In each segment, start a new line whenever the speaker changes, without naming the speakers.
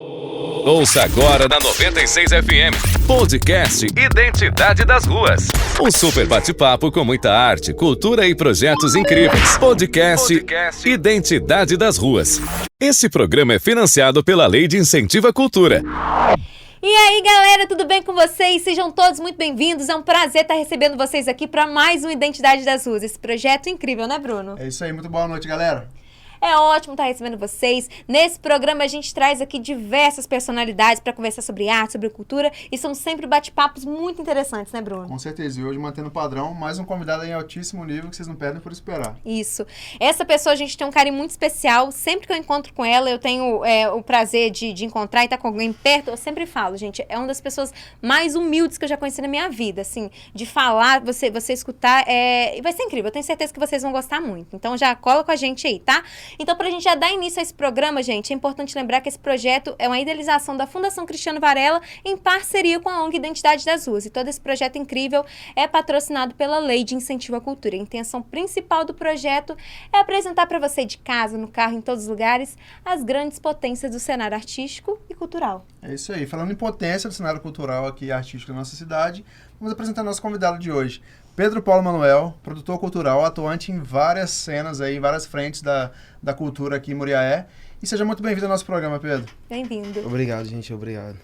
Ouça agora na 96 FM, podcast Identidade das Ruas. Um super bate-papo com muita arte, cultura e projetos incríveis. Podcast Identidade das Ruas. Esse programa é financiado pela Lei de Incentivo à Cultura.
E aí, galera, tudo bem com vocês? Sejam todos muito bem-vindos. É um prazer estar recebendo vocês aqui para mais um Identidade das Ruas. Esse projeto incrível, né, Bruno?
É isso aí, muito boa noite, galera.
É ótimo estar recebendo vocês. Nesse programa a gente traz aqui diversas personalidades para conversar sobre arte, sobre cultura, e são sempre bate-papos muito interessantes, né, Bruno?
Com certeza, e hoje mantendo o padrão, mais um convidado em altíssimo nível que vocês não perdem por esperar.
Isso. Essa pessoa a gente tem um carinho muito especial. Sempre que eu encontro com ela, eu tenho o prazer de encontrar e estar com alguém perto. Eu sempre falo, gente, é uma das pessoas mais humildes que eu já conheci na minha vida, assim, de falar, você escutar, e vai ser incrível. Eu tenho certeza que vocês vão gostar muito. Então já cola com a gente aí, tá? Então, para a gente já dar início a esse programa, gente, é importante lembrar que esse projeto é uma idealização da Fundação Cristiano Varela em parceria com a ONG Identidade das Ruas. E todo esse projeto incrível é patrocinado pela Lei de Incentivo à Cultura. A intenção principal do projeto é apresentar para você de casa, no carro, em todos os lugares, as grandes potências do cenário artístico e cultural.
É isso aí. Falando em potência do cenário cultural aqui e artístico da nossa cidade, vamos apresentar nosso convidado de hoje. Pedro Paulo Manuel, produtor cultural, atuante em várias cenas aí, em várias frentes da cultura aqui em Muriaé. E seja muito bem-vindo ao nosso programa, Pedro.
Bem-vindo.
Obrigado, gente. Obrigado.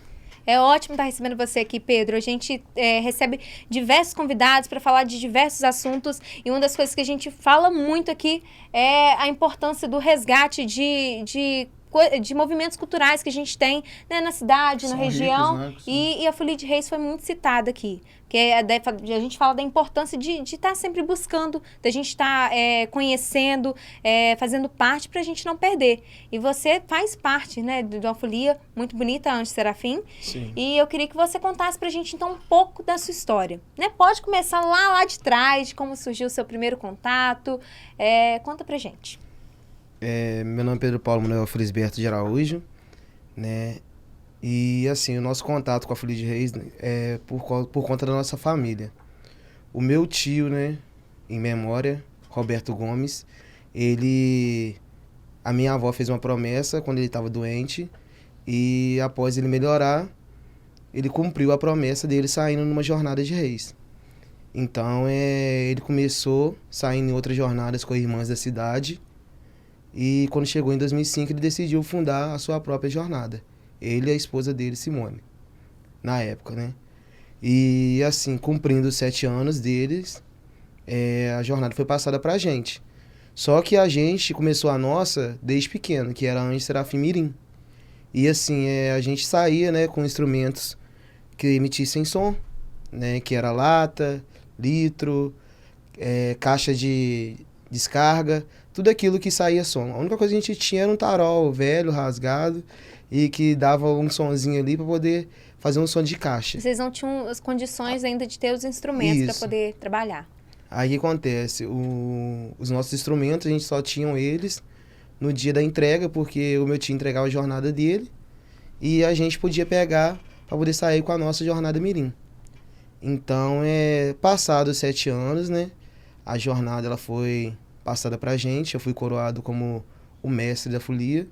É ótimo estar recebendo você aqui, Pedro. A gente recebe diversos convidados para falar de diversos assuntos. E uma das coisas que a gente fala muito aqui é a importância do resgate de movimentos culturais que a gente tem, né, na cidade, na região.
Ricos, né?
E a Folia de Reis foi muito citada aqui. Porque a gente fala da importância de estar sempre buscando, da gente estar conhecendo, fazendo parte para a gente não perder. E você faz parte, né, de uma folia muito bonita, Anjo Serafim.
Sim.
E eu queria que você contasse para a gente, então, um pouco da sua história. Né? Pode começar lá de trás, de como surgiu o seu primeiro contato. Conta pra gente.
Meu nome é Pedro Paulo Manuel Felisberto de Araújo, né? E assim, o nosso contato com a Folia de Reis é por conta da nossa família. O meu tio, né, em memória, Roberto Gomes, a minha avó fez uma promessa quando ele estava doente e após ele melhorar, ele cumpriu a promessa dele saindo numa jornada de reis. Então, ele começou saindo em outras jornadas com irmãs da cidade. E quando chegou em 2005, ele decidiu fundar a sua própria jornada. Ele e a esposa dele, Simone, na época, né? E assim, cumprindo os 7 anos deles, a jornada foi passada pra gente. Só que a gente começou a nossa desde pequeno, que era Anjo Serafim Mirim. E assim, a gente saía, né, com instrumentos que emitissem som, né? Que era lata, litro, caixa de descarga, tudo aquilo que saía som. A única coisa que a gente tinha era um tarol velho, rasgado, e que dava um sonzinho ali para poder fazer um som de caixa.
Vocês não tinham as condições ainda de ter os instrumentos para poder trabalhar.
Aí o que acontece? Os nossos instrumentos, a gente só tinha eles no dia da entrega, porque o meu tio entregava a jornada dele, e a gente podia pegar para poder sair com a nossa jornada mirim. Então, passados 7 anos, né, a jornada ela foi passada pra gente, eu fui coroado como o mestre da folia.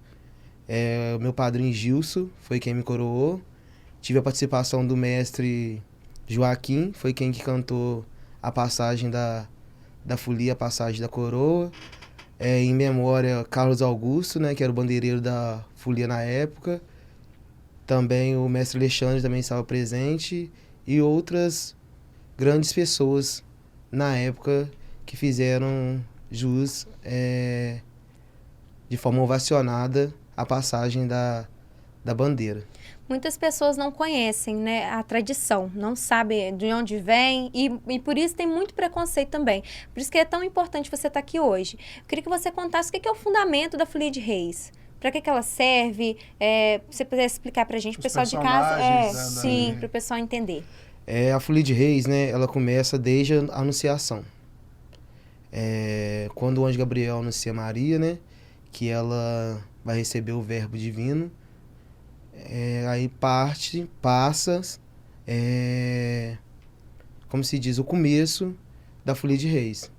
O meu padrinho Gilson foi quem me coroou. Tive a participação do mestre Joaquim, foi quem que cantou a passagem da folia, a passagem da coroa. Em memória, Carlos Augusto, né, que era o bandeireiro da folia na época. Também o mestre Alexandre também estava presente. E outras grandes pessoas na época que fizeram jus de forma ovacionada a passagem da bandeira.
Muitas pessoas não conhecem, né, a tradição, não sabem de onde vem e por isso tem muito preconceito também. Por isso que é tão importante você estar aqui hoje. Eu queria que você contasse o que é o fundamento da Folia de Reis. Para que ela serve? Se você pudesse explicar para a gente, o pessoal de casa. Sim, para o pessoal entender.
A Folia de Reis, né, ela começa desde a Anunciação. Quando o anjo Gabriel anuncia Maria, né, que ela vai receber o verbo divino, aí passa, como se diz, o começo da Folia de Reis.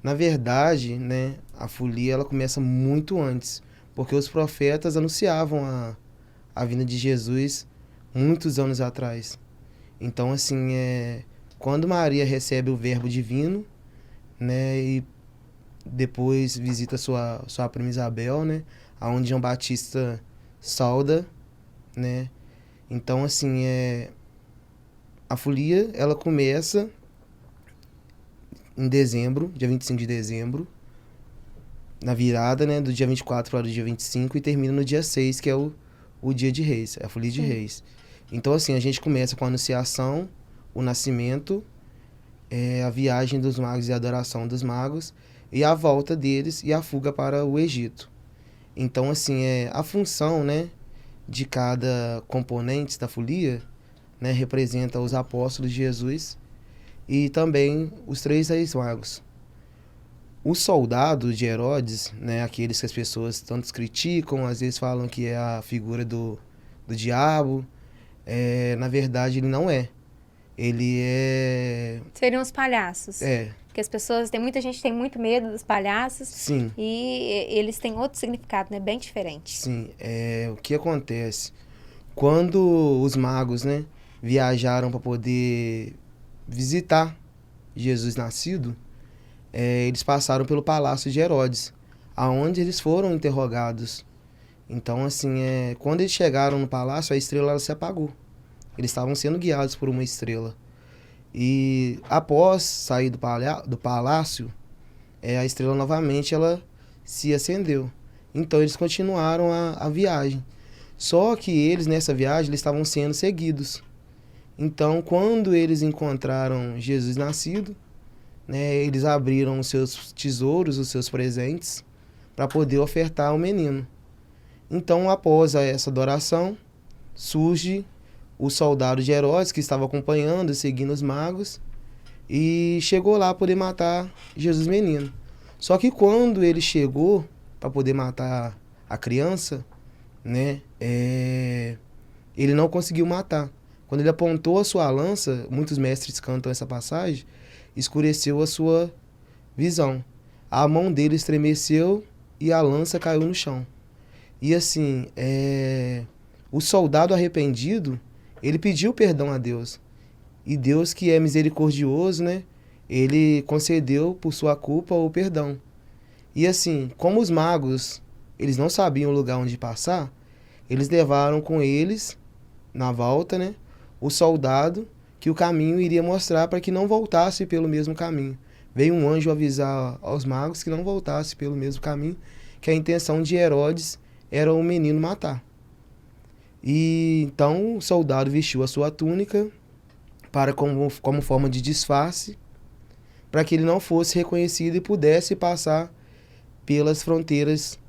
Na verdade, né, a folia ela começa muito antes, porque os profetas anunciavam a vinda de Jesus muitos anos atrás. Então, assim, quando Maria recebe o verbo divino, né, e depois visita sua prima Isabel, né, aonde João Batista sauda, né, então, assim, a folia, ela começa em dezembro, dia 25 de dezembro, na virada, né, do dia 24 para o dia 25 e termina no dia 6, que é o dia de Reis, a folia de Reis. Então, assim, a gente começa com a anunciação, o nascimento, a viagem dos magos e a adoração dos magos, e a volta deles e a fuga para o Egito. Então, assim, a função, né, de cada componente da folia, né, representa os apóstolos de Jesus e também os 3 reis magos. Os soldados de Herodes, né, aqueles que as pessoas tanto criticam, às vezes falam que é a figura do diabo, na verdade ele não é. Ele é...
Seriam os palhaços. Porque as pessoas, muita gente tem muito medo dos palhaços.
Sim.
E eles têm outro significado, né? Bem diferente.
Sim. O que acontece? Quando os magos, né, viajaram para poder visitar Jesus nascido, eles passaram pelo palácio de Herodes, aonde eles foram interrogados. Então, assim, quando eles chegaram no palácio, a estrela ela se apagou. Eles estavam sendo guiados por uma estrela. E após sair do palácio, a estrela novamente ela se acendeu. Então eles continuaram a viagem. Só que eles, nessa viagem, eles estavam sendo seguidos. Então, quando eles encontraram Jesus nascido, né, eles abriram os seus tesouros, os seus presentes, para poder ofertar ao menino. Então, após essa adoração, surge o soldado de Herodes, que estava acompanhando, seguindo os magos, e chegou lá para poder matar Jesus menino. Só que quando ele chegou para poder matar a criança, né, ele não conseguiu matar. Quando ele apontou a sua lança, muitos mestres cantam essa passagem, escureceu a sua visão. A mão dele estremeceu e a lança caiu no chão. E assim, o soldado arrependido, ele pediu perdão a Deus. E Deus, que é misericordioso, né, ele concedeu por sua culpa o perdão. E assim, como os magos, eles não sabiam o lugar onde passar, eles levaram com eles, na volta, né, o soldado que o caminho iria mostrar para que não voltasse pelo mesmo caminho. Veio um anjo avisar aos magos que não voltasse pelo mesmo caminho, que a intenção de Herodes era o menino matar. E então o soldado vestiu a sua túnica para como forma de disfarce, para que ele não fosse reconhecido e pudesse passar pelas fronteiras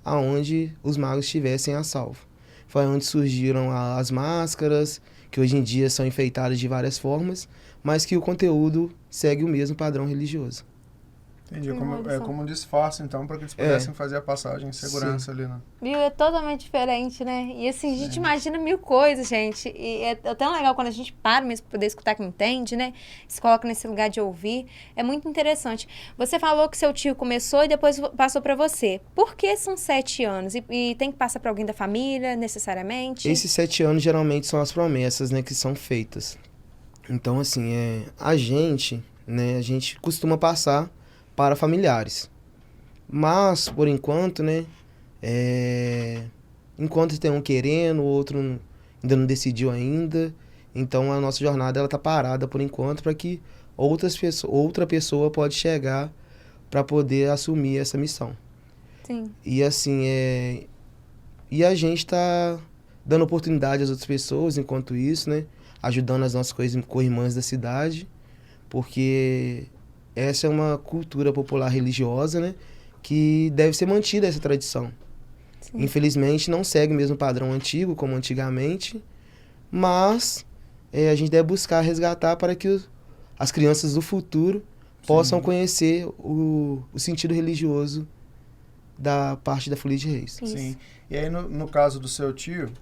aonde os magos estivessem a salvo. Foi onde surgiram as máscaras, que hoje em dia são enfeitadas de várias formas, mas que o conteúdo segue o mesmo padrão religioso.
Entendi, como um disfarce, então, para que eles pudessem fazer a passagem em segurança ali, né?
Viu? É totalmente diferente, né? E assim, a gente imagina mil coisas, gente. E é tão legal quando a gente para mesmo para poder escutar quem entende, né? Se coloca nesse lugar de ouvir. É muito interessante. Você falou que seu tio começou e depois passou para você. Por que são 7 anos? E tem que passar para alguém da família, necessariamente?
Esses 7 anos, geralmente, são as promessas, né, que são feitas. Então, assim, a gente costuma passar para familiares. Mas, por enquanto, né, enquanto tem um querendo, o outro ainda não decidiu ainda, então a nossa jornada ela tá parada por enquanto para que outra pessoa pode chegar para poder assumir essa missão.
Sim.
E assim, e a gente tá dando oportunidade às outras pessoas enquanto isso, né, ajudando as nossas co-irmãs da cidade, porque essa é uma cultura popular religiosa, né, que deve ser mantida essa tradição. Sim. Infelizmente, não segue o mesmo padrão antigo, como antigamente, mas a gente deve buscar resgatar para que as crianças do futuro possam conhecer o sentido religioso da parte da Folia de Reis.
Sim. E aí, no caso do seu tio,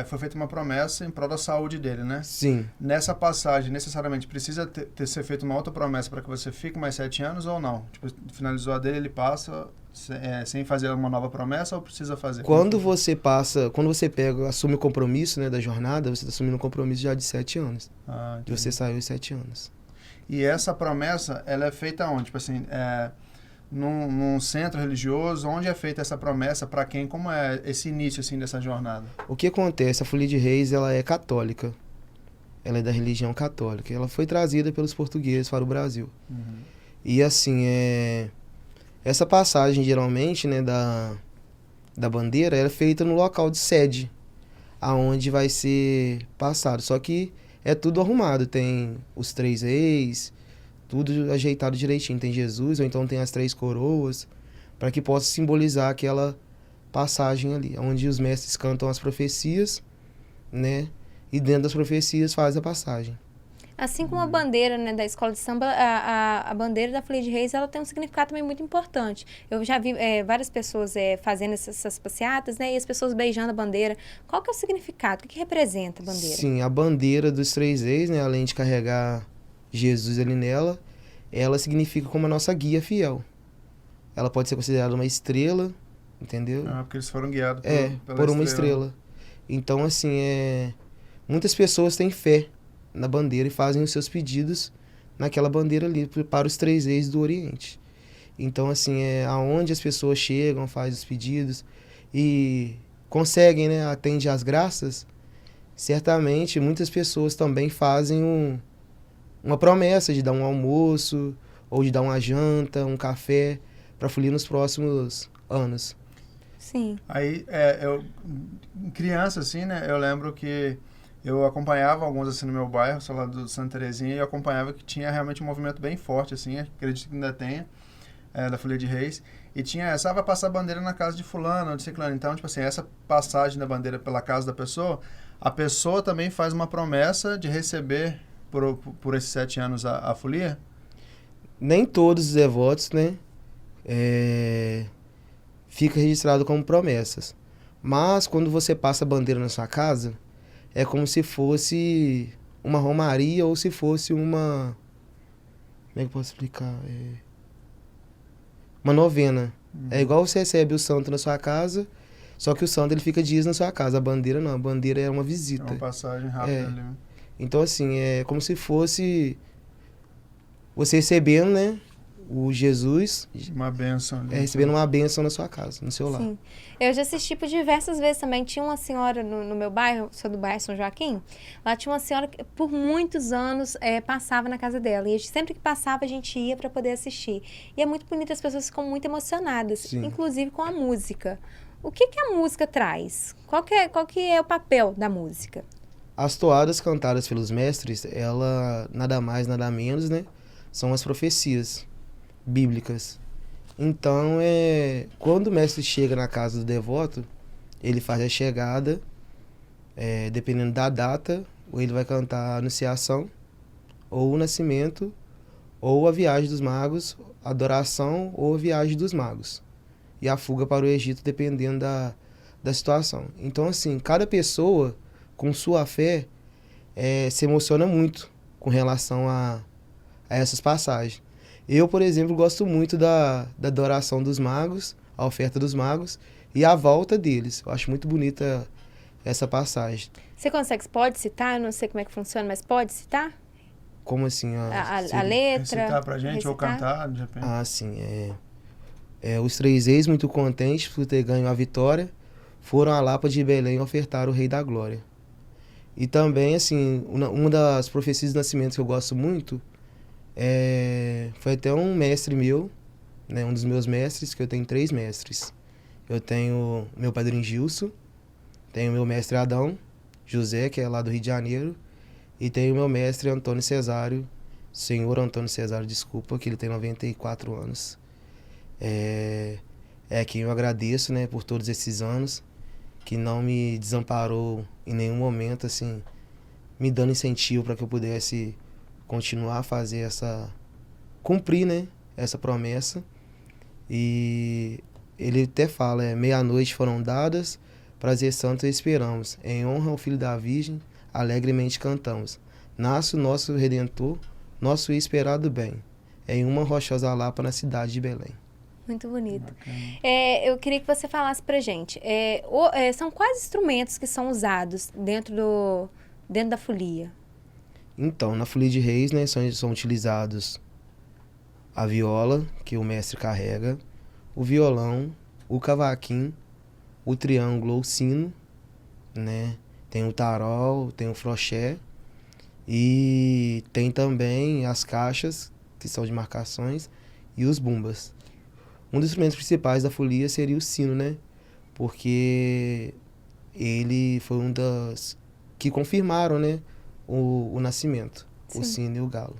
foi feita uma promessa em prol da saúde dele, né?
Sim.
Nessa passagem, necessariamente, precisa ser feita uma outra promessa para que você fique mais 7 anos ou não? Tipo, finalizou a dele, ele passa sem fazer uma nova promessa ou precisa fazer?
Quando você assume o compromisso, né, da jornada, você está assumindo um compromisso já de 7 anos. De você saiu os 7 anos.
E essa promessa, ela é feita onde? Tipo assim, num centro religioso, onde é feita essa promessa, para quem? Como é esse início assim dessa jornada?
O que acontece? A Folia de Reis, ela é católica. Ela é da religião católica. Ela foi trazida pelos portugueses para o Brasil.
Uhum.
E assim, essa passagem, geralmente, né, da bandeira, ela é feita no local de sede, aonde vai ser passado. Só que é tudo arrumado. Tem os 3 reis, tudo ajeitado direitinho. Tem Jesus, ou então tem as 3 coroas, para que possa simbolizar aquela passagem ali, onde os mestres cantam as profecias, né? E dentro das profecias faz a passagem.
Assim como a bandeira, né, da escola de samba, a bandeira da Folia de Reis, ela tem um significado também muito importante. Eu já vi várias pessoas fazendo essas passeatas, né, e as pessoas beijando a bandeira. Qual que é o significado? O que representa a bandeira?
Sim, a bandeira dos 3 reis, né, além de carregar Jesus ali nela, ela significa como a nossa guia fiel. Ela pode ser considerada uma estrela, entendeu?
Porque eles foram guiados
por uma estrela. Então, assim, muitas pessoas têm fé na bandeira e fazem os seus pedidos naquela bandeira ali para os 3 reis do Oriente. Então, assim, aonde as pessoas chegam, fazem os pedidos e conseguem, né, atender às graças, certamente muitas pessoas também fazem uma promessa de dar um almoço ou de dar uma janta, um café para a folia nos próximos anos.
Sim.
Aí, criança, assim, né, eu lembro que eu acompanhava alguns, assim, no meu bairro, sei lá, do Santa Terezinha, e eu acompanhava que tinha realmente um movimento bem forte, assim, acredito que ainda tenha, da Folia de Reis, e tinha vai passar a bandeira na casa de fulano ou de ciclano. Então, tipo assim, essa passagem da bandeira pela casa da pessoa, a pessoa também faz uma promessa de receber por esses 7 anos a folia?
Nem todos os devotos, né, fica registrado como promessas. Mas, quando você passa a bandeira na sua casa, é como se fosse uma romaria ou se fosse uma... Como é que eu posso explicar? Uma novena. É igual você recebe o santo na sua casa, só que o santo ele fica dias na sua casa. A bandeira não, a bandeira é uma visita.
É uma passagem rápida ali, né?
Então, assim, é como se fosse você recebendo, né, o Jesus...
Uma bênção ali.
Recebendo uma bênção na sua casa, no seu lar.
Sim. Eu já assisti por diversas vezes também. Tinha uma senhora no meu bairro, sou do bairro São Joaquim, lá tinha uma senhora que por muitos anos passava na casa dela. E sempre que passava a gente ia para poder assistir. E é muito bonito, as pessoas ficam muito emocionadas,
Sim.
inclusive com a música. O que a música traz? Qual que é o papel da música?
As toadas cantadas pelos mestres, ela nada mais, nada menos, né, são as profecias bíblicas. Então, quando o mestre chega na casa do devoto, ele faz a chegada, dependendo da data, ou ele vai cantar a Anunciação, ou o Nascimento, ou a Viagem dos Magos, a Adoração ou a Viagem dos Magos. E a fuga para o Egito, dependendo da situação. Então, assim, cada pessoa, com sua fé, se emociona muito com relação a essas passagens. Eu, por exemplo, gosto muito da adoração dos magos, a oferta dos magos e a volta deles. Eu acho muito bonita essa passagem.
Você pode citar? Eu não sei como é que funciona, mas pode citar?
Como assim?
A letra?
Recitar pra gente ou cantar, de repente?
Sim. Os 3 reis, muito contentes por ter ganho a vitória, foram à Lapa de Belém ofertar o Rei da Glória. E também, assim, uma das profecias do nascimento que eu gosto muito foi até um mestre meu, né, um dos meus mestres, que eu tenho 3 mestres. Eu tenho meu padrinho Gilson, tenho meu mestre Adão, José, que é lá do Rio de Janeiro, e tenho meu mestre Antônio Cesário, senhor Antônio Cesário, desculpa, que ele tem 94 anos. Quem eu agradeço, né, por todos esses anos, que não me desamparou em nenhum momento, assim, me dando incentivo para que eu pudesse continuar a fazer cumprir, né, essa promessa. E ele até fala, meia-noite foram dadas prazer santo esperamos. Em honra ao Filho da Virgem, alegremente cantamos. Nasce o nosso Redentor, nosso esperado bem, em uma rochosa lapa na cidade de Belém.
Muito bonito. Eu queria que você falasse pra gente, são quais instrumentos que são usados dentro da folia?
Então, na Folia de Reis, né, são utilizados a viola, que o mestre carrega, o violão, o cavaquinho, o triângulo ou sino, né? Tem o tarol, tem o froché e tem também as caixas, que são de marcações, e os bumbas. Um dos instrumentos principais da folia seria o sino, né? Porque ele foi um das que confirmaram, né, o nascimento,
Sim.
o sino e o galo.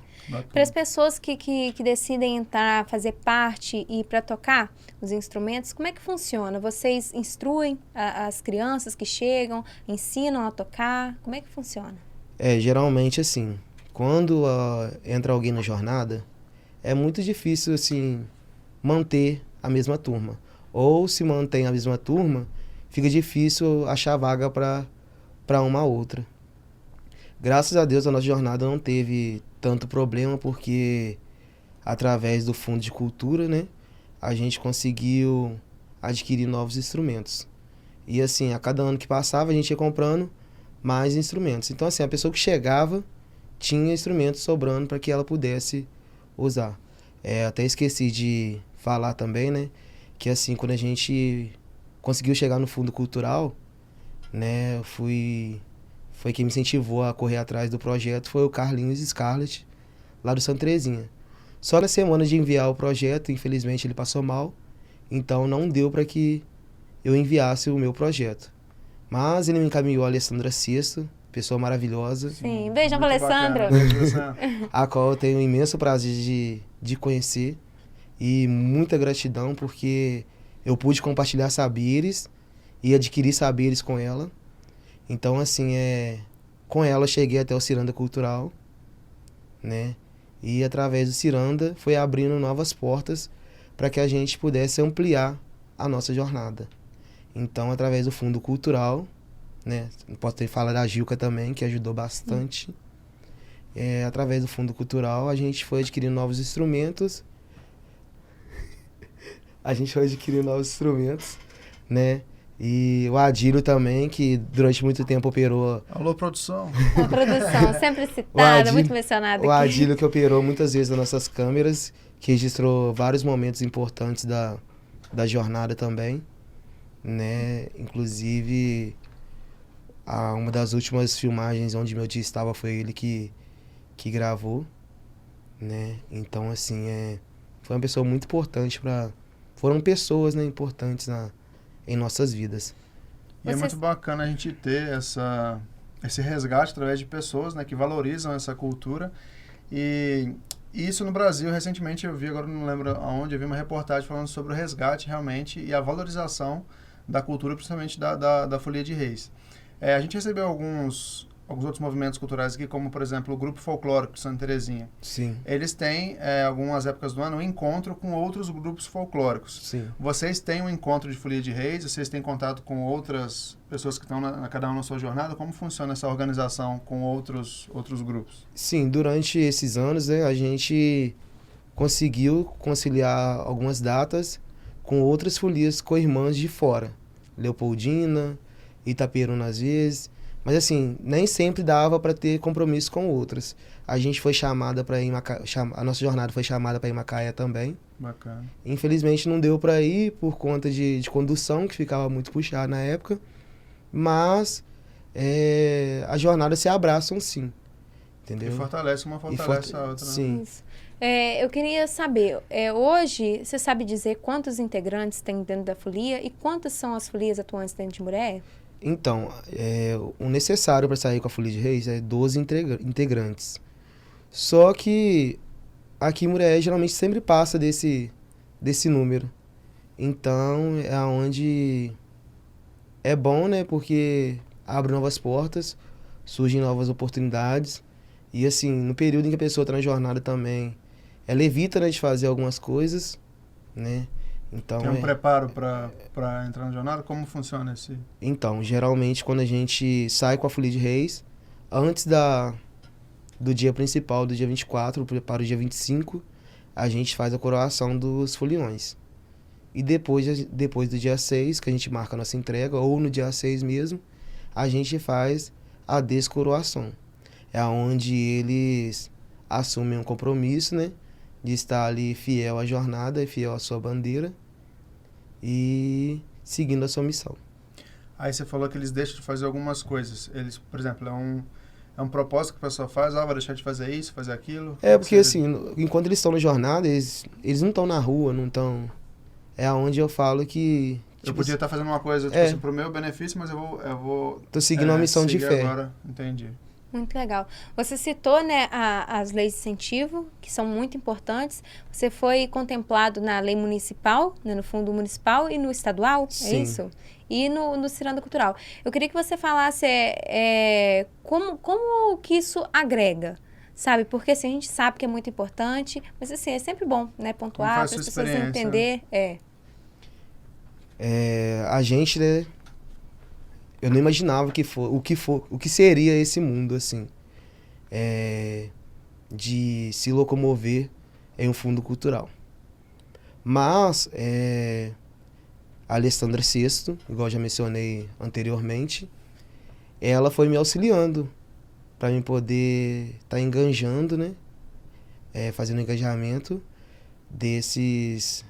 Para as pessoas que decidem entrar, fazer parte e para tocar os instrumentos, como é que funciona? Vocês instruem as crianças que chegam, ensinam a tocar? Como é que funciona?
Geralmente assim, quando entra alguém na jornada, é muito difícil assim manter a mesma turma. Ou se mantém a mesma turma, fica difícil achar vaga para uma outra. Graças a Deus a nossa jornada não teve tanto problema, porque através do Fundo de Cultura, né, a gente conseguiu adquirir novos instrumentos. E assim, a cada ano que passava, a gente ia comprando mais instrumentos. Então assim, a pessoa que chegava tinha instrumentos sobrando para que ela pudesse usar. Até esqueci de falar também, né, que assim, quando a gente conseguiu chegar no Fundo Cultural, né, foi quem me incentivou a correr atrás do projeto, foi o Carlinhos Scarlett, lá do Santa Terezinha. Só na semana de enviar o projeto, infelizmente ele passou mal, então não deu para que eu enviasse o meu projeto. Mas ele me encaminhou a Alessandra Sesto, pessoa maravilhosa.
Sim, beijão para Alessandra.
A qual eu tenho um imenso prazer de conhecer e muita gratidão, porque eu pude compartilhar saberes e adquirir saberes com ela. Então, assim, com ela eu cheguei até o Ciranda Cultural, né? E através do Ciranda foi abrindo novas portas para que a gente pudesse ampliar a nossa jornada. Então, através do Fundo Cultural, né? Posso ter falado da Gilca também, que ajudou bastante. Através do Fundo Cultural, a gente foi adquirindo novos instrumentos. Né? E o Adílio também, que durante muito tempo operou...
Alô, produção.
A produção, sempre citada, muito mencionada aqui.
O Adílio que operou muitas vezes as nossas câmeras, que registrou vários momentos importantes da jornada também, né? Inclusive, uma das últimas filmagens onde meu tio estava foi ele que gravou, né? Então, assim, foi uma pessoa muito importante foram pessoas, né, importantes em nossas vidas.
E é muito bacana a gente ter esse resgate através de pessoas, né, que valorizam essa cultura. E isso no Brasil, recentemente eu vi, agora não lembro aonde, eu vi uma reportagem falando sobre o resgate realmente e a valorização da cultura, principalmente da Folia de Reis. A gente recebeu alguns outros movimentos culturais aqui, como, por exemplo, o Grupo Folclórico de Santa Terezinha.
Sim.
Eles têm, algumas épocas do ano, um encontro com outros grupos folclóricos.
Sim.
Vocês têm um encontro de Folia de Reis? Vocês têm contato com outras pessoas que estão cada um na sua jornada? Como funciona essa organização com outros grupos?
Sim, durante esses anos, né, a gente conseguiu conciliar algumas datas com outras folias co-irmãs de fora. Leopoldina, Itaperuna às vezes... Mas assim, nem sempre dava para ter compromisso com outras. A gente foi chamada para ir a nossa jornada foi chamada para ir em Macaé também.
Bacana.
Infelizmente não deu para ir por conta de condução, que ficava muito puxado na época. Mas as jornadas se abraçam sim. Entendeu?
E fortalece uma, fortalece a outra. Né?
Sim.
Eu queria saber, hoje, você sabe dizer quantos integrantes tem dentro da folia e quantas são as folias atuantes dentro de Muré?
Então, o necessário para sair com a Folia de Reis é 12 integrantes. Só que aqui em Muré geralmente sempre passa desse número. Então, é onde é bom, né? Porque abre novas portas, surgem novas oportunidades. E assim, no período em que a pessoa está na jornada também, ela evita, né, de fazer algumas coisas, né? Então,
Tem um preparo para entrar na jornada? Como funciona esse?
Então, geralmente, quando a gente sai com a Folia de Reis, antes do dia principal, do dia 24, para o dia 25, a gente faz a coroação dos foliões. E depois do dia 6, que a gente marca a nossa entrega, ou no dia 6 mesmo, a gente faz a descoroação. É onde eles assumem um compromisso, né? De estar ali fiel à jornada, fiel à sua bandeira e seguindo a sua missão.
Aí você falou que eles deixam de fazer algumas coisas. Eles, por exemplo, é um propósito que a pessoa faz, vai deixar de fazer isso, fazer aquilo.
Porque assim, enquanto eles estão na jornada, eles não estão na rua, não estão... É onde eu falo que...
Eu podia estar fazendo uma coisa, tipo assim, pro meu benefício, mas eu vou
tô seguindo uma missão de fé.
Agora. Entendi.
Muito legal. Você citou, né, as leis de incentivo, que são muito importantes. Você foi contemplado na lei municipal, né, no fundo municipal e no estadual,
Sim.
é isso? E no Ciranda Cultural. Eu queria que você falasse como que isso agrega, sabe? Porque assim, a gente sabe que é muito importante, mas assim, é sempre bom, né, pontuar, para as pessoas entender.
A gente, né, eu não imaginava o que seria esse mundo, assim, de se locomover em um fundo cultural. Mas, a Alessandra Sesto, igual já mencionei anteriormente, ela foi me auxiliando para mim poder estar enganjando, né, fazendo engajamento desses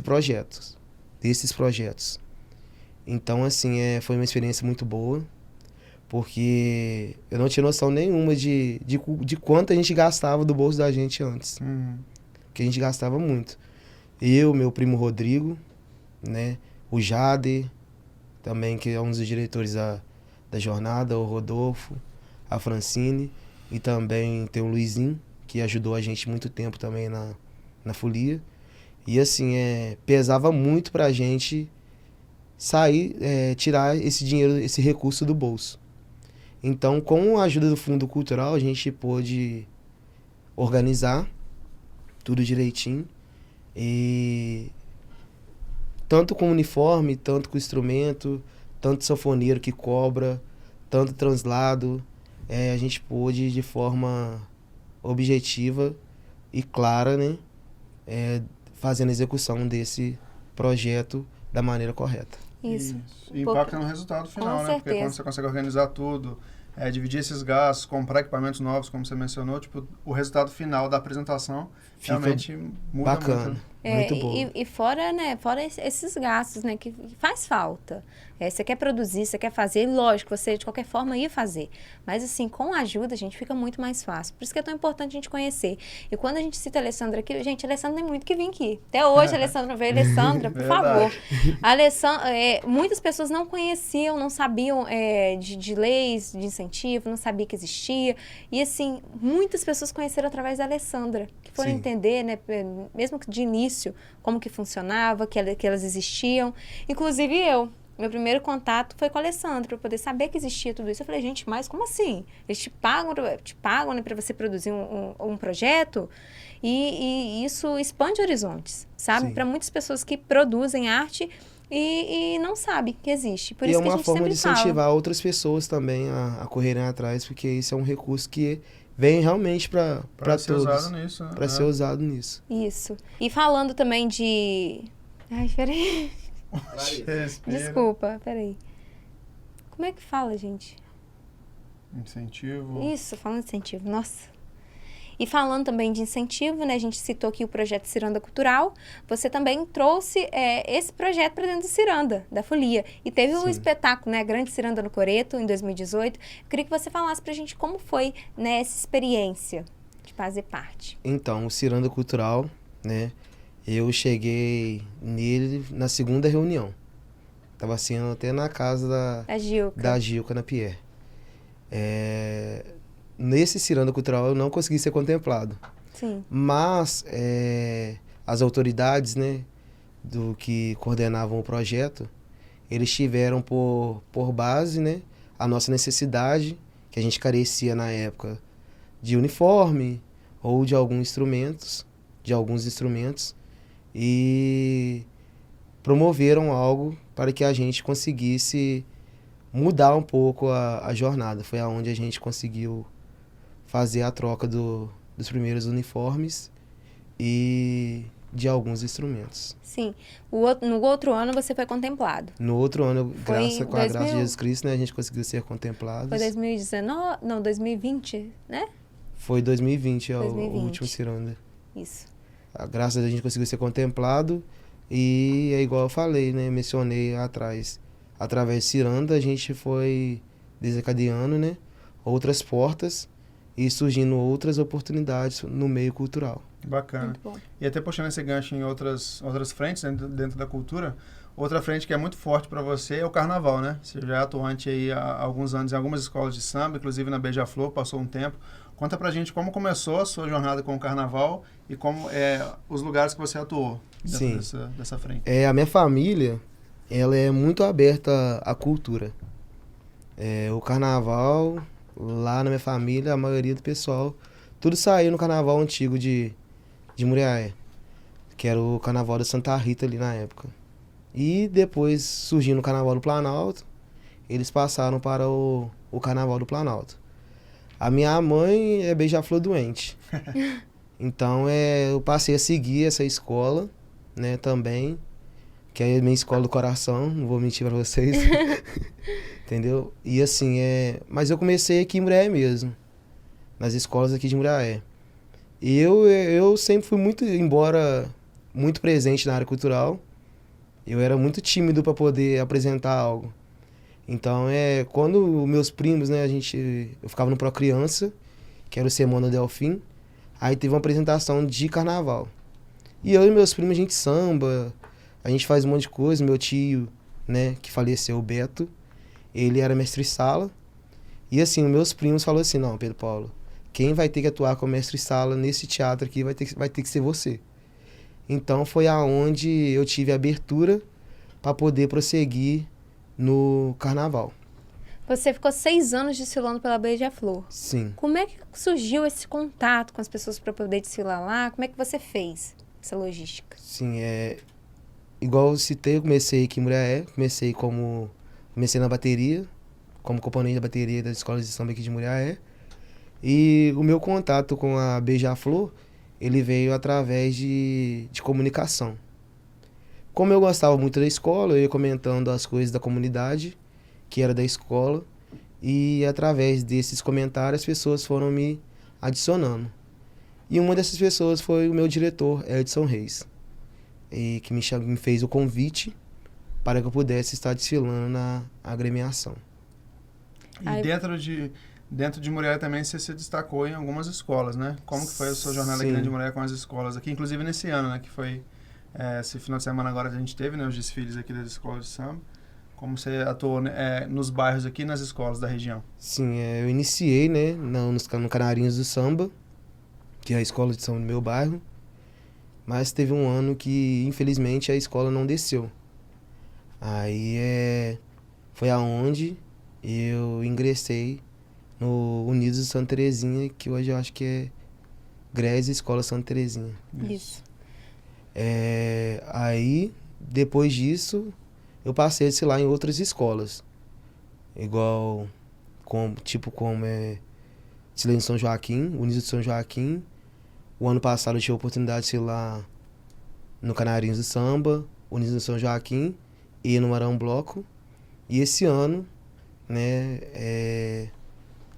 projetos. Então, assim, foi uma experiência muito boa, porque eu não tinha noção nenhuma de quanto a gente gastava do bolso da gente antes. Porque a gente gastava muito. Eu, meu primo Rodrigo, né, o Jader, também, que é um dos diretores da jornada, o Rodolfo, a Francine, e também tem o Luizinho, que ajudou a gente muito tempo também na folia. E assim, pesava muito pra gente sair, tirar esse dinheiro, esse recurso do bolso. Então, com a ajuda do Fundo Cultural, a gente pôde organizar tudo direitinho. E tanto com uniforme, tanto com instrumento, tanto sanfoneiro que cobra, tanto translado, a gente pôde, de forma objetiva e clara, né, fazendo a execução desse projeto da maneira correta.
Isso.
E impacta no resultado final,
Com
né? Porque
certeza.
quando você consegue organizar tudo, dividir esses gastos, comprar equipamentos novos, como você mencionou, tipo, o resultado final da apresentação
Fica
realmente muda
bacana.
muito.
Muito bom.
E fora, né, fora esses gastos, né, que faz falta. Você quer produzir, você quer fazer, lógico, você de qualquer forma ia fazer. Mas assim, com a ajuda, gente, fica muito mais fácil. Por isso que é tão importante a gente conhecer. E quando a gente cita a Alessandra aqui, gente, a Alessandra tem muito que vir aqui. Até hoje a Alessandra veio. Alessandra, por favor. A Alessandra, muitas pessoas não conheciam, não sabiam de leis, de incentivo, não sabiam que existia. E assim, muitas pessoas conheceram através da Alessandra, que foram
Sim.
entender, né, mesmo que de início, como que funcionava, que elas existiam. Inclusive meu primeiro contato foi com a Alessandra, para poder saber que existia tudo isso. Eu falei, gente, mas como assim? Eles te pagam, né, para você produzir um projeto? E isso expande horizontes, sabe? Para muitas pessoas que produzem arte e não sabem que existe. Por
E
isso
é
que a
uma
gente
forma
sempre
de incentivar
fala.
outras pessoas também a correrem atrás, porque isso é um recurso que vem realmente para
ser
todos.
usado nisso, né?
Para ser usado nisso.
Isso. E falando também de... Ai, peraí.
Respira.
Desculpa, peraí. Como é que fala, gente?
Incentivo.
Isso, falando de incentivo, nossa. E falando também de incentivo, né? A gente citou aqui o projeto Ciranda Cultural. Você também trouxe esse projeto para dentro do Ciranda, da Folia. E teve um espetáculo, né? A Grande Ciranda no Coreto, em 2018. Eu queria que você falasse pra gente como foi, né, essa experiência de fazer parte.
Então, o Ciranda Cultural, né? Eu cheguei nele na segunda reunião. Tava sendo até na casa da Gilca, na Pierre. Nesse Ciranda Cultural eu não consegui ser contemplado.
Sim.
Mas as autoridades, né, do que coordenavam o projeto, eles tiveram por base, né, a nossa necessidade, que a gente carecia na época de uniforme ou de alguns instrumentos, e promoveram algo para que a gente conseguisse mudar um pouco a jornada. Foi aonde a gente conseguiu fazer a troca dos primeiros uniformes e de alguns instrumentos.
Sim. No outro ano você foi contemplado.
No outro ano,
Foi em
com a graça
2000?
de Jesus Cristo, né, a gente conseguiu ser contemplados.
Foi 2019? Não, 2020, né?
Foi 2020, é o
2020.
último ciranda.
Isso.
A graça a gente conseguiu ser contemplado e é igual eu falei, né, mencionei atrás. Através de ciranda a gente foi desencadeando, né, outras portas e surgindo outras oportunidades no meio cultural.
Bacana.
Muito bom.
E até puxando esse gancho em outras frentes dentro da cultura, outra frente que é muito forte para você é o carnaval, né? Você já é atuante aí há alguns anos em algumas escolas de samba, inclusive na Beija-Flor, passou um tempo. Conta pra gente como começou a sua jornada com o carnaval e como os lugares que você atuou dentro dessa frente.
A minha família, ela é muito aberta à cultura. O carnaval, lá na minha família, a maioria do pessoal, tudo saiu no carnaval antigo de Muriaé, que era o carnaval da Santa Rita ali na época. E depois, surgindo o carnaval do Planalto, eles passaram para o carnaval do Planalto. A minha mãe é beija-flor doente. Então, eu passei a seguir essa escola, né, também, que é a minha escola do coração, não vou mentir para vocês. Entendeu? E assim, mas eu comecei aqui em Muriaé mesmo, nas escolas aqui de Muriaé. E eu sempre fui embora muito presente na área cultural, eu era muito tímido para poder apresentar algo. Então, quando meus primos, né, eu ficava no Procriança, que era o Semana Delfim, aí teve uma apresentação de carnaval. E eu e meus primos, a gente samba, a gente faz um monte de coisa. Meu tio, né, que faleceu, o Beto, ele era mestre-sala. E assim, meus primos falaram assim, não, Pedro Paulo, quem vai ter que atuar como mestre-sala nesse teatro aqui vai ter que ser você. Então foi aonde eu tive a abertura para poder prosseguir no carnaval.
Você ficou 6 anos desfilando pela Beija-Flor.
Sim.
Como é que surgiu esse contato com as pessoas para poder desfilar lá? Como é que você fez essa logística?
Sim, igual eu citei, eu comecei aqui em Muriaé, comecei na bateria, como componente da bateria das escolas de samba aqui de Muriaé. E o meu contato com a Beija-Flor, ele veio através de comunicação. Como eu gostava muito da escola, eu ia comentando as coisas da comunidade, que era da escola, e através desses comentários as pessoas foram me adicionando. E uma dessas pessoas foi o meu diretor, Edson Reis, e que me fez o convite para que eu pudesse estar desfilando na agremiação.
E dentro de Muriaé também você se destacou em algumas escolas, né? Como que foi a sua jornada aqui dentro de Muriaé com as escolas aqui? Inclusive nesse ano, né? Que foi esse final de semana agora que a gente teve, né? Os desfiles aqui das escolas de samba. Como você atuou nos bairros aqui, nas escolas da região?
Sim, eu iniciei, né? No Canarinhos do Samba, que é a escola de samba do meu bairro. Mas teve um ano que, infelizmente, a escola não desceu. Aí foi aonde eu ingressei no Unidos de Santa Terezinha, que hoje eu acho que é Grese Escola Santa Terezinha.
Isso.
Aí, depois disso, eu passei a desfilar em outras escolas. Igual, como desfilei em São Joaquim, Unidos de São Joaquim. O ano passado eu tive a oportunidade de desfilar no Canarinhos do Samba, Unidos de São Joaquim e no Marão Bloco. E esse ano, né,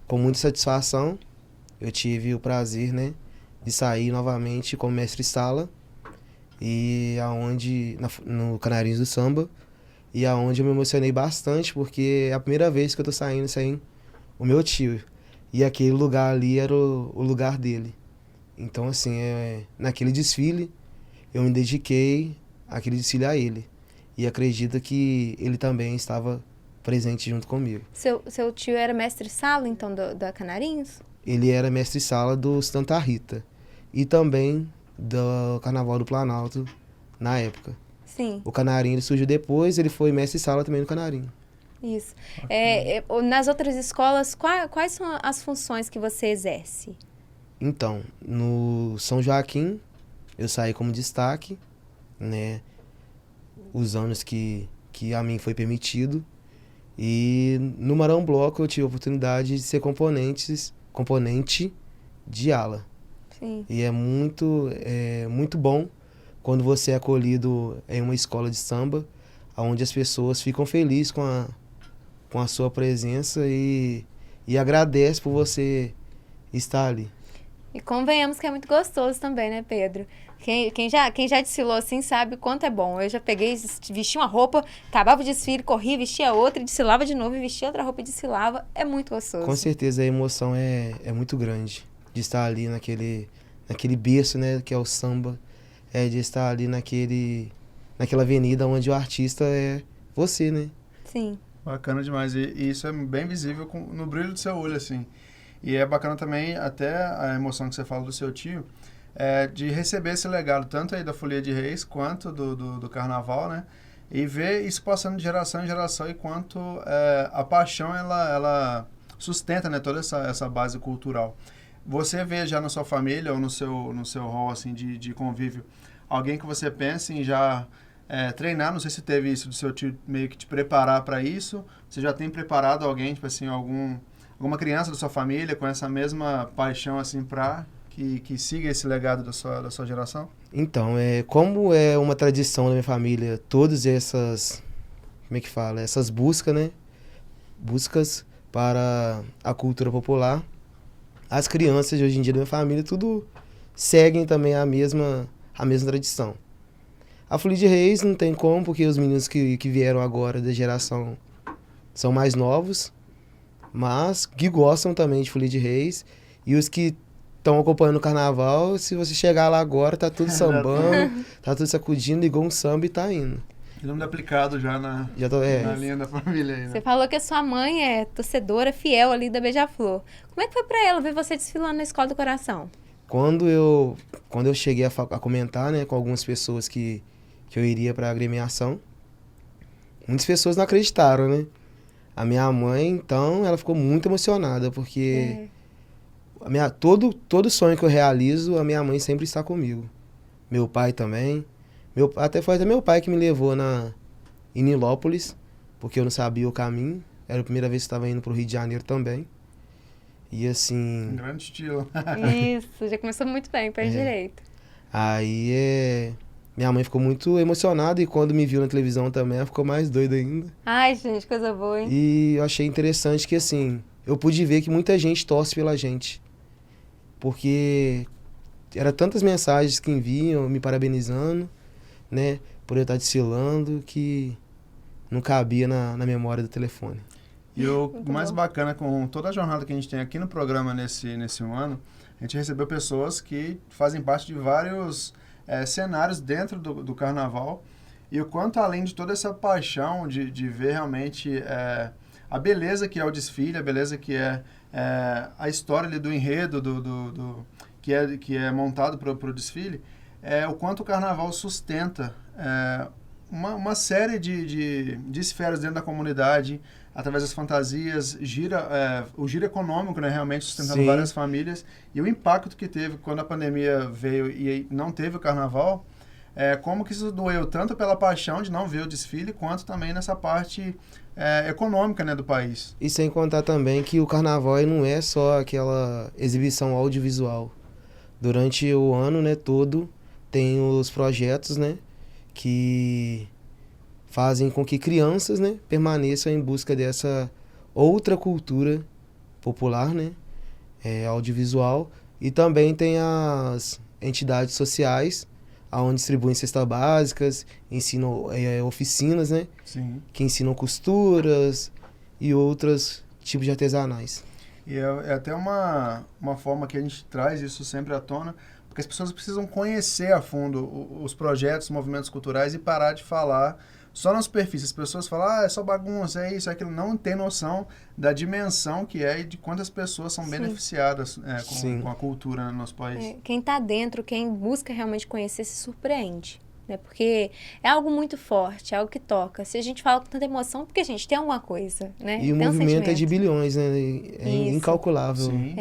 com muita satisfação, eu tive o prazer, né, de sair novamente como mestre-sala e no Canarinhos do Samba, e aonde eu me emocionei bastante, porque é a primeira vez que eu tô saindo sem o meu tio. E aquele lugar ali era o lugar dele. Então, assim, naquele desfile, eu me dediquei àquele desfile a ele. E acredito que ele também estava presente junto comigo.
Seu tio era mestre-sala, então, da Canarinhos?
Ele era mestre-sala do Santa Rita. E também do Carnaval do Planalto, na época.
Sim.
O Canarinho ele surgiu depois, ele foi mestre-sala também no Canarinho.
Isso. Nas outras escolas, quais são as funções que você exerce?
Então, no São Joaquim, eu saí como destaque, né? Os anos que a mim foi permitido. E no Marão Bloco eu tive a oportunidade de ser componente de ala.
Sim.
E é muito bom quando você é acolhido em uma escola de samba, onde as pessoas ficam felizes com a sua presença e agradecem por você estar ali.
E convenhamos que é muito gostoso também, né, Pedro? Quem já desfilou assim sabe o quanto é bom. Eu já peguei, vestia uma roupa, acabava o desfile, corria, vestia outra, e desfilava de novo, e vestia outra roupa e desfilava. É muito gostoso.
Com certeza a emoção é muito grande de estar ali naquele berço, né, que é o samba, de estar ali naquela avenida onde o artista é você, né?
Sim.
Bacana demais. E isso é bem visível no brilho do seu olho, assim. E é bacana também até a emoção que você fala do seu tio, de receber esse legado, tanto aí da Folia de Reis, quanto do Carnaval, né? E ver isso passando de geração em geração e quanto a paixão, ela sustenta, né, toda essa base cultural. Você vê já na sua família ou no seu rol, assim, de convívio, alguém que você pensa em já treinar? Não sei se teve isso do seu tio meio que te preparar para isso. Você já tem preparado alguém, tipo assim, alguma criança da sua família com essa mesma paixão, assim, para que siga esse legado da sua geração?
Então, como é uma tradição da minha família, todas essas, como é que fala, essas buscas, né? Buscas para a cultura popular. As crianças de hoje em dia da minha família, tudo seguem também a mesma tradição. A Folia de Reis não tem como, porque os meninos que vieram agora da geração são mais novos, mas que gostam também de Folia de Reis. E os que estão acompanhando o carnaval, se você chegar lá agora, tá tudo sambando, tá tudo sacudindo, ligou um samba e tá indo.
Nome aplicado já na linha da família aí, né?
Você falou que a sua mãe é torcedora fiel ali da Beija-Flor. Como é que foi pra ela ver você desfilando na Escola do Coração?
Quando eu cheguei a comentar, né, com algumas pessoas que eu iria pra agremiação, muitas pessoas não acreditaram, né? A minha mãe, então, ela ficou muito emocionada, porque todo sonho que eu realizo, a minha mãe sempre está comigo. Meu pai também. Foi até meu pai que me levou em Nilópolis, porque eu não sabia o caminho. Era a primeira vez que estava indo para o Rio de Janeiro também. E assim...
Um grande estilo.
Isso, já começou muito bem, pé direito.
Aí minha mãe ficou muito emocionada e quando me viu na televisão também, ela ficou mais doida ainda.
Ai, gente, coisa boa, hein?
E eu achei interessante que assim, eu pude ver que muita gente torce pela gente. Porque eram tantas mensagens que enviam me parabenizando, né, por eu estar desfilando, que não cabia na memória do telefone.
E o mais bacana, com toda a jornada que a gente tem aqui no programa nesse ano, a gente recebeu pessoas que fazem parte de vários cenários dentro do carnaval, e o quanto, além de toda essa paixão de ver realmente a beleza que é o desfile, a beleza que é a história ali do enredo que é montado para o desfile, o quanto o carnaval sustenta uma série de esferas dentro da comunidade, através das fantasias, o giro econômico, né, realmente sustentando
Sim.
várias famílias, e o impacto que teve quando a pandemia veio e não teve o carnaval, como que isso doeu tanto pela paixão de não ver o desfile, quanto também nessa parte econômica, né, do país.
E sem contar também que o carnaval não é só aquela exibição audiovisual. Durante o ano, né, todo, tem os projetos, né, que fazem com que crianças, né, permaneçam em busca dessa outra cultura popular, né, audiovisual. E também tem as entidades sociais, onde distribuem cestas básicas, ensinam oficinas, né,
Sim.
que ensinam costuras e outros tipos de artesanais.
E é até uma forma que a gente traz isso sempre à tona, porque as pessoas precisam conhecer a fundo os projetos, os movimentos culturais e parar de falar só na superfície. As pessoas falam, é só bagunça, é isso, é aquilo. Não tem noção da dimensão que é e de quantas pessoas são beneficiadas com a cultura no nosso país.
Quem tá dentro, quem busca realmente conhecer, se surpreende. né? Porque é algo muito forte, é algo que toca. Se a gente fala com tanta emoção, porque a gente tem alguma coisa, né?
E o
Tem um
movimento é de
sentimento.
bilhões, né? É
Isso.
incalculável.
Sim.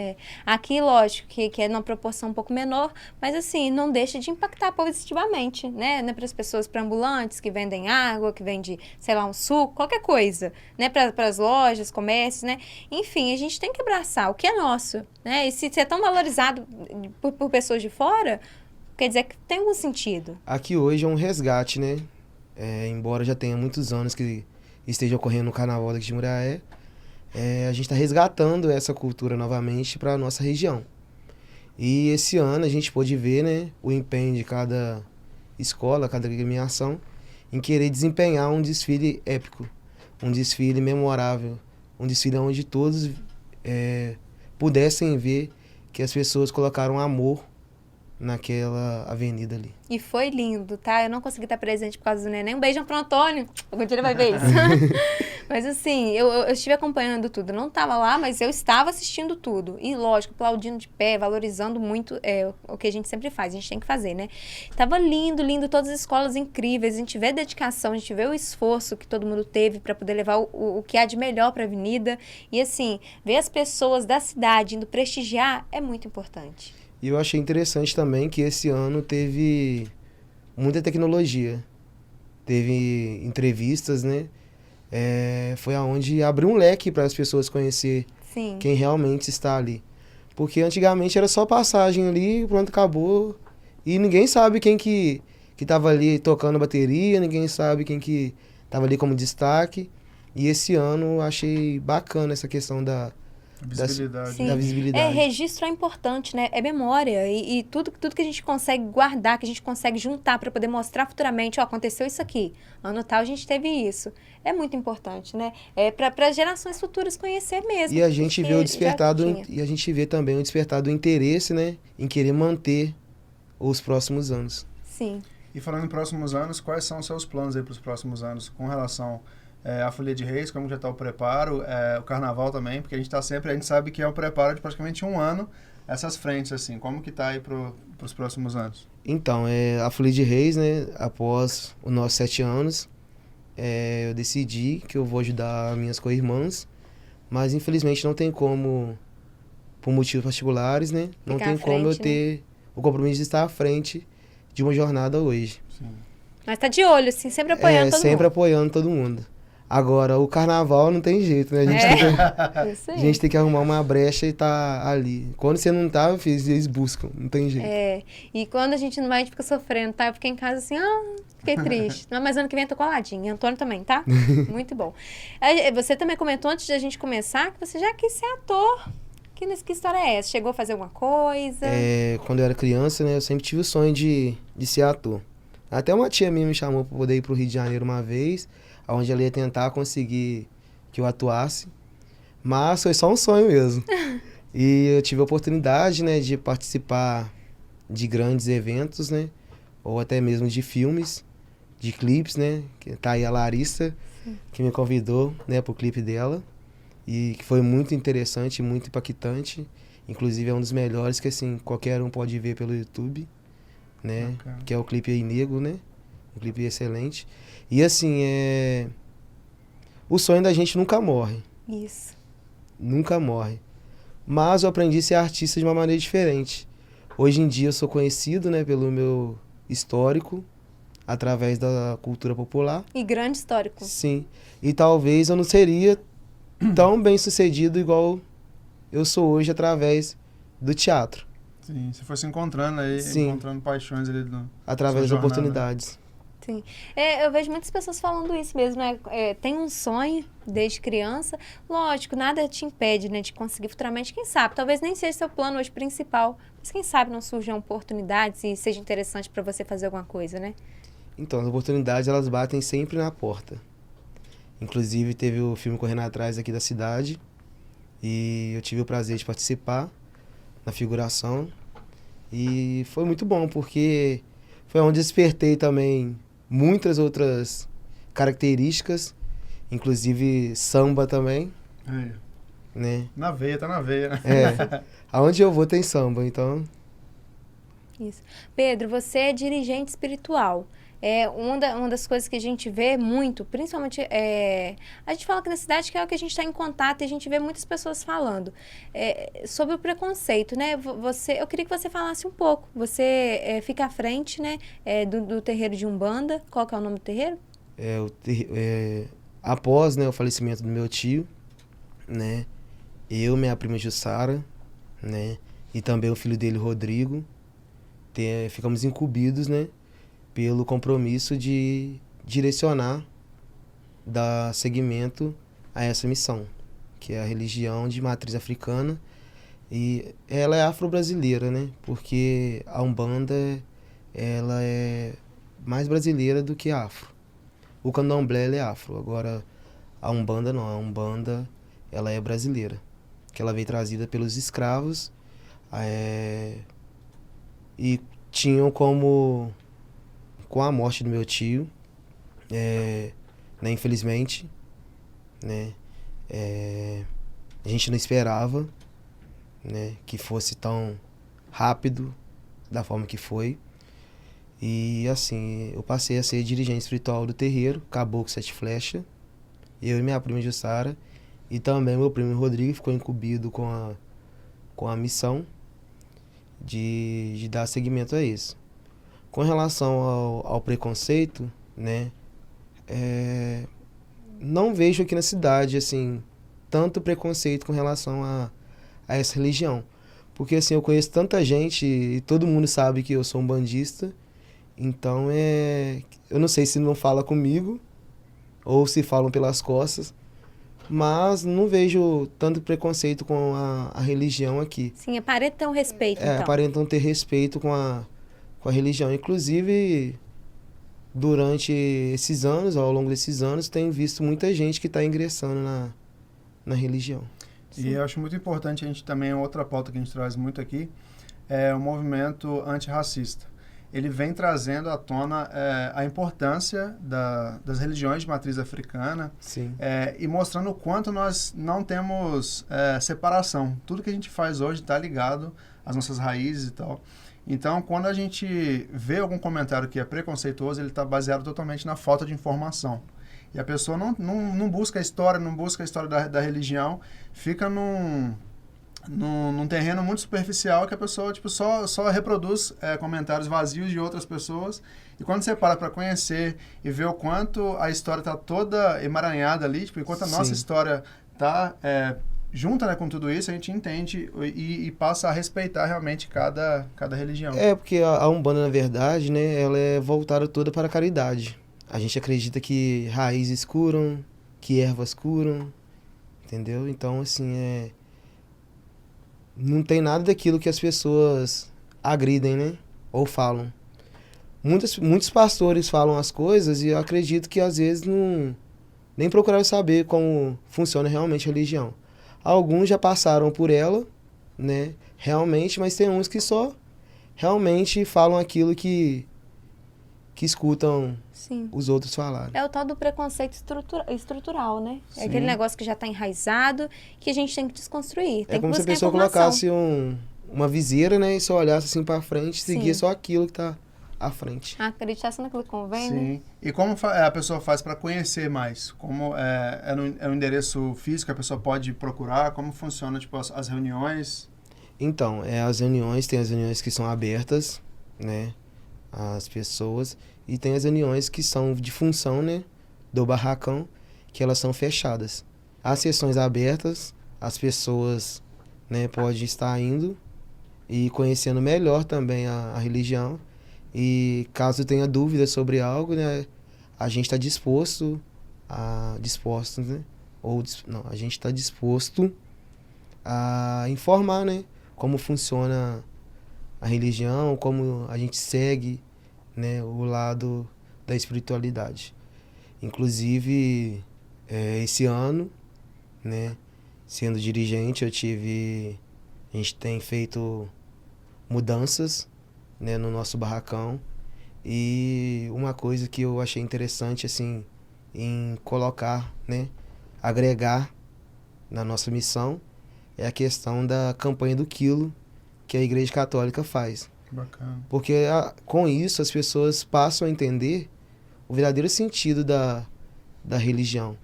Aqui, lógico, que é numa proporção um pouco menor, mas assim, não deixa de impactar positivamente, né? Para as pessoas, para ambulantes que vendem água, que vende, sei lá, um suco, qualquer coisa, né? Para as lojas, comércios, né? Enfim, a gente tem que abraçar o que é nosso, né? E se é tão valorizado por pessoas de fora, quer dizer que tem algum sentido.
Aqui hoje é um resgate, né? Embora já tenha muitos anos que esteja ocorrendo o carnaval daqui de Muriaé, a gente está resgatando essa cultura novamente para a nossa região. E esse ano a gente pôde ver, né, o empenho de cada escola, cada agremiação, em querer desempenhar um desfile épico, um desfile memorável, um desfile onde todos pudessem ver que as pessoas colocaram amor naquela avenida ali.
E foi lindo, tá? Eu não consegui estar presente por causa do neném. Um beijão pro Antônio. Algum dia ele vai ver isso. Mas assim, eu estive acompanhando tudo. Eu não estava lá, mas eu estava assistindo tudo. E lógico, aplaudindo de pé, valorizando muito o que a gente sempre faz. A gente tem que fazer, né? Tava lindo, lindo. Todas as escolas incríveis. A gente vê a dedicação, a gente vê o esforço que todo mundo teve para poder levar o que há de melhor para a avenida. E assim, ver as pessoas da cidade indo prestigiar é muito importante.
E eu achei interessante também que esse ano teve muita tecnologia. Teve entrevistas, né? Foi aonde abriu um leque para as pessoas conhecer
Sim.
quem realmente está ali. Porque antigamente era só passagem ali, pronto, acabou. E ninguém sabe quem que estava ali tocando bateria, ninguém sabe quem que estava ali como destaque. E esse ano eu achei bacana essa questão da
Visibilidade.
Sim.
da visibilidade.
Registro é importante, né? É memória. E tudo que a gente consegue guardar, que a gente consegue juntar para poder mostrar futuramente, ó, aconteceu isso aqui. Ano tal a gente teve isso. É muito importante, né? Para as gerações futuras conhecer mesmo.
E a gente vê o despertar
e
a gente vê também o despertar do interesse, né, em querer manter os próximos anos.
Sim.
E falando em próximos anos, quais são os seus planos aí para os próximos anos com relação à Folia de Reis, como já está o preparo, o Carnaval também, porque a gente sabe que é o preparo de praticamente um ano, essas frentes, assim, como que está aí para os próximos anos?
Então, a Folia de Reis, né, após os nossos 7 anos, eu decidi que eu vou ajudar minhas co-irmãs, mas infelizmente não tem como, por motivos particulares, né, não
Ficar
tem
à
como eu
frente,
ter o compromisso de estar à frente de uma jornada hoje.
Sim.
Mas tá de olho, assim, sempre apoiando todo
sempre
mundo.
apoiando todo mundo. Agora, o carnaval não tem jeito, né?
Isso aí.
A gente tem que arrumar uma brecha e tá ali. Quando você não tá, eles buscam, não tem jeito.
E quando a gente não vai, a gente fica sofrendo, tá? Eu fiquei em casa assim, fiquei triste. Mas ano que vem eu tô coladinha. E Antônio também, tá? Muito bom. Você também comentou antes de a gente começar que você já quis ser ator. Que história é essa? Chegou a fazer alguma coisa?
Quando eu era criança, né, eu sempre tive o sonho de ser ator. Até uma tia minha me chamou para poder ir pro Rio de Janeiro uma vez, onde ela ia tentar conseguir que eu atuasse. Mas foi só um sonho mesmo. E eu tive a oportunidade, né, de participar de grandes eventos, né, ou até mesmo de filmes, de clipes, né, que tá aí a Larissa, que me convidou, né, pro clipe dela. E que foi muito interessante, muito impactante. Inclusive é um dos melhores que, assim, qualquer um pode ver pelo YouTube, né?
Bacana.
Que é o clipe aí Negro, né? Um clipe excelente. E, assim, o sonho da gente nunca morre.
Isso.
Nunca morre. Mas eu aprendi a ser artista de uma maneira diferente. Hoje em dia eu sou conhecido, né, pelo meu histórico, através da cultura popular.
E grande histórico.
Sim. E talvez eu não seria tão bem sucedido igual eu sou hoje através do teatro.
Sim, você foi se encontrando aí,
Sim.
encontrando paixões ali
Através das
sua jornada.
oportunidades.
Sim. Eu vejo muitas pessoas falando isso mesmo, né? Tem um sonho desde criança. Lógico, nada te impede, né, de conseguir futuramente. Quem sabe? Talvez nem seja seu plano hoje principal, mas quem sabe não surjam oportunidades e seja interessante para você fazer alguma coisa, né?
Então, as oportunidades, elas batem sempre na porta. Inclusive, teve o filme Correndo Atrás aqui da cidade. E eu tive o prazer de participar na figuração. E foi muito bom, porque foi onde despertei também muitas outras características. Inclusive samba também,
Aí,
né?
na veia, tá na veia, né?
Aonde eu vou tem samba, então...
Isso. Pedro, você é dirigente espiritual. Uma das coisas que a gente vê muito, principalmente, a gente fala aqui na cidade que é o que a gente está em contato e a gente vê muitas pessoas falando sobre o preconceito, né? Eu queria que você falasse um pouco. Você fica à frente, né, do terreiro de Umbanda. Qual que é o nome do terreiro?
Após, né, o falecimento do meu tio, né, eu, minha prima Jussara, né, e também o filho dele, Rodrigo, ficamos incumbidos, né, pelo compromisso de direcionar, dar seguimento a essa missão, que é a religião de matriz africana, e ela é afro-brasileira, né, porque a Umbanda, ela é mais brasileira do que afro. O candomblé, ele é afro, agora a Umbanda não, a Umbanda, ela é brasileira, que ela veio trazida pelos escravos, e tinham com a morte do meu tio, né, infelizmente, né, a gente não esperava, né, que fosse tão rápido da forma que foi. E assim, eu passei a ser dirigente espiritual do terreiro, Caboclo Sete Flecha, eu e minha prima Jussara, e também meu primo Rodrigo ficou incumbido com a missão de dar seguimento a isso. Com relação ao preconceito, né, não vejo aqui na cidade, assim, tanto preconceito com relação a essa religião. Porque, assim, eu conheço tanta gente e todo mundo sabe que eu sou um bandista, então eu não sei se não fala comigo ou se falam pelas costas, mas não vejo tanto preconceito com a religião aqui.
Sim, aparentam respeito, então.
Aparentam ter respeito com a religião. Inclusive, durante esses anos, ao longo desses anos, tenho visto muita gente que está ingressando na religião.
Sim. E eu acho muito importante, a gente também, outra pauta que a gente traz muito aqui, é o movimento antirracista. Ele vem trazendo à tona a importância das religiões de matriz africana.
Sim.
E mostrando o quanto nós não temos separação. Tudo que a gente faz hoje está ligado às nossas raízes e tal. Então, quando a gente vê algum comentário que é preconceituoso, ele está baseado totalmente na falta de informação. E a pessoa não busca a história, não busca a história da religião, fica num terreno muito superficial que a pessoa tipo, só reproduz comentários vazios de outras pessoas. E quando você para conhecer e ver o quanto a história está toda emaranhada ali, tipo, enquanto a nossa história está junta, né, com tudo isso, a gente entende e passa a respeitar realmente cada religião.
Porque a Umbanda, na verdade, né, ela é voltada toda para a caridade. A gente acredita que raízes curam, que ervas curam, entendeu? Então, assim, não tem nada daquilo que as pessoas agridem, né? Ou falam. Muitos pastores falam as coisas e eu acredito que às vezes nem procuraram saber como funciona realmente a religião. Alguns já passaram por ela, né? Realmente, mas tem uns que só realmente falam aquilo que escutam os outros falarem.
É o tal do preconceito estrutural, né? Sim. É aquele negócio que já está enraizado, que a gente tem que desconstruir. Tem
como
que
se a pessoa colocasse uma viseira, né? E só olhasse assim para frente, seguia só aquilo que está à frente.
Acreditasse naquilo que convém,
Sim.
né?
E como a pessoa faz para conhecer mais? Como é um endereço físico, a pessoa pode procurar? Como funciona, tipo, as reuniões?
Então, tem as reuniões que são abertas, né? As pessoas, e tem as reuniões que são de função, né, do barracão, que elas são fechadas. As sessões abertas, as pessoas, né, podem estar indo e conhecendo melhor também a religião, e caso tenha dúvidas sobre algo, né, a gente está disposto, né, a gente está disposto a informar, né, como funciona a religião, como a gente segue, né, o lado da espiritualidade. Inclusive, esse ano, né, sendo dirigente, a gente tem feito mudanças, né, no nosso barracão, e uma coisa que eu achei interessante, assim, em colocar, né, agregar na nossa missão, é a questão da campanha do quilo, que a Igreja Católica faz.
Bacana.
Porque com isso as pessoas passam a entender o verdadeiro sentido da religião.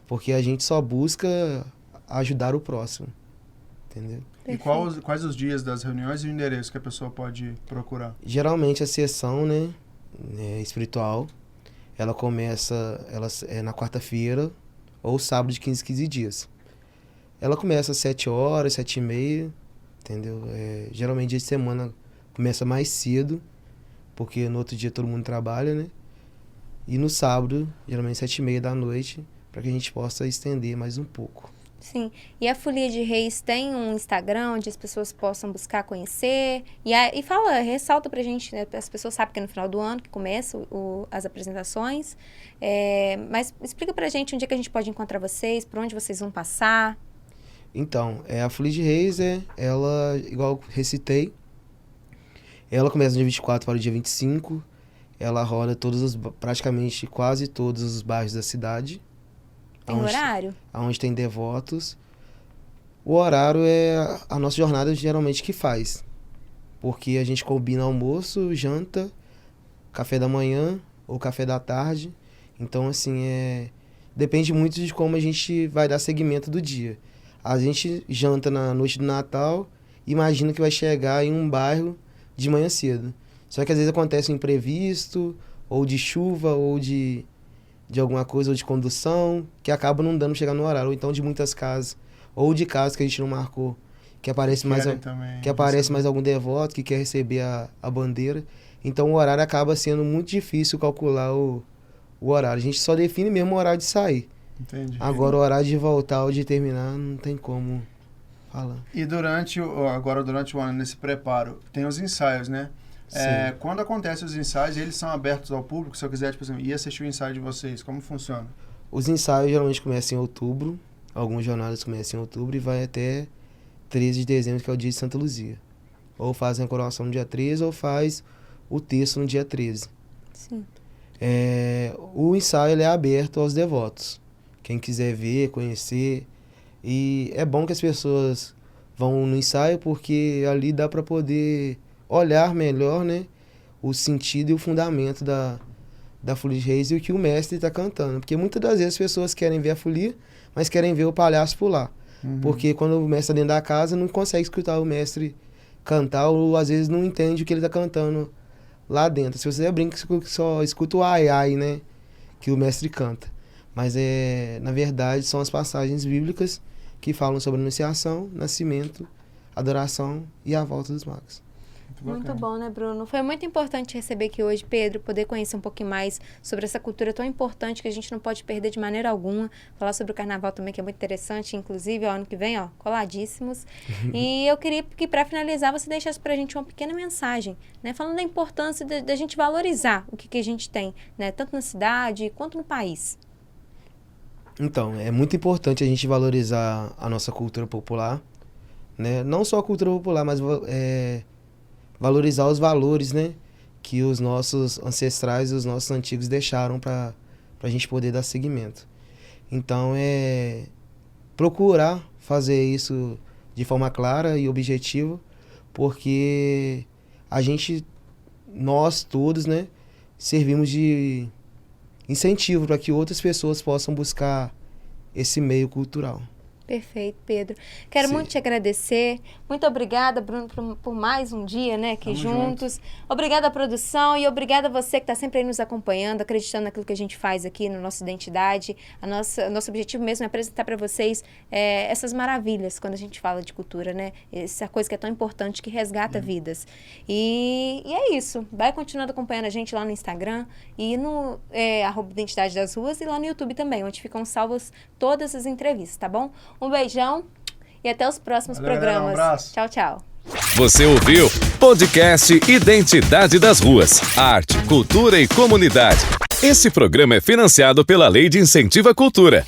Porque a gente só busca ajudar o próximo. Entendeu?
E quais os dias das reuniões e o endereço que a pessoa pode procurar?
Geralmente a sessão, né, espiritual, ela é na quarta-feira ou sábado de 15 dias. Ela começa às 7 horas, 7h30, entendeu? Geralmente dia de semana começa mais cedo, porque no outro dia todo mundo trabalha, né? E no sábado, geralmente 7h30 da noite, para que a gente possa estender mais um pouco.
Sim. E a Folia de Reis tem um Instagram onde as pessoas possam buscar conhecer? E ressalta pra gente, né? As pessoas sabem que é no final do ano que começam as apresentações. Mas explica pra gente onde é que a gente pode encontrar vocês, por onde vocês vão passar.
Então, a Folia de Reis, ela, igual eu recitei, ela começa no dia 24 para o dia 25. Ela roda praticamente quase todos os bairros da cidade.
Tem horário?
Onde tem devotos. O horário é a nossa jornada geralmente que faz. Porque a gente combina almoço, janta, café da manhã ou café da tarde. Então, assim, depende muito de como a gente vai dar seguimento do dia. A gente janta na noite do Natal, imagina que vai chegar em um bairro de manhã cedo. Só que às vezes acontece um imprevisto, ou de chuva, ou de alguma coisa, ou de condução, que acaba não dando pra chegar no horário. Ou então de muitas casas, ou de casas que a gente não marcou, que aparece mais algum devoto que quer receber a bandeira. Então o horário acaba sendo muito difícil calcular o horário. A gente só define mesmo o horário de sair.
Entendi.
Agora o horário de voltar ou de terminar não tem como falar.
E durante o ano, nesse preparo, tem os ensaios, né? Quando acontecem os ensaios, eles são abertos ao público? Se eu quiser, tipo assim, ir assistir o ensaio de vocês, como funciona?
Os ensaios geralmente começam em outubro, algumas jornadas começam em outubro e vai até 13 de dezembro, que é o dia de Santa Luzia. Ou fazem a coroação no dia 13 ou faz o terço no dia 13.
Sim.
O ensaio ele é aberto aos devotos. Quem quiser ver, conhecer. E é bom que as pessoas vão no ensaio porque ali dá para poder olhar melhor, né, o sentido e o fundamento da Folia de Reis e o que o mestre está cantando. Porque muitas das vezes as pessoas querem ver a folia, mas querem ver o palhaço pular. Uhum. Porque quando o mestre está dentro da casa, não consegue escutar o mestre cantar ou às vezes não entende o que ele está cantando lá dentro. Se você brinca, só escuta o ai ai, né, que o mestre canta. Mas na verdade são as passagens bíblicas que falam sobre a anunciação, nascimento, adoração e a volta dos magos.
Muito bom, né, Bruno? Foi muito importante receber aqui hoje, Pedro, poder conhecer um pouquinho mais sobre essa cultura tão importante que a gente não pode perder de maneira alguma. Falar sobre o carnaval também, que é muito interessante, inclusive, ano que vem, coladíssimos. E eu queria que, para finalizar, você deixasse pra gente uma pequena mensagem, né, falando da importância da gente valorizar o que a gente tem, né, tanto na cidade quanto no país.
Então, é muito importante a gente valorizar a nossa cultura popular, né? Não só a cultura popular, mas valorizar os valores, né, que os nossos ancestrais e os nossos antigos deixaram para a gente poder dar seguimento. Então, procurar fazer isso de forma clara e objetiva, porque nós todos, né, servimos de incentivo para que outras pessoas possam buscar esse meio cultural.
Perfeito, Pedro. Quero muito te agradecer. Muito obrigada, Bruno, por mais um dia, né, aqui juntos. Obrigada à produção e obrigada a você que está sempre aí nos acompanhando, acreditando naquilo que a gente faz aqui no Nossa Identidade. Nosso objetivo mesmo é apresentar para vocês essas maravilhas quando a gente fala de cultura, né? Essa coisa que é tão importante, que resgata vidas. E é isso. Vai continuando acompanhando a gente lá no Instagram e no @Identidade das Ruas e lá no YouTube também, onde ficam salvas todas as entrevistas, tá bom? Um beijão e até os próximos programas.
Um abraço.
Tchau, tchau.
Você ouviu Podcast Identidade das Ruas. Arte, cultura e comunidade. Esse programa é financiado pela Lei de Incentivo à Cultura.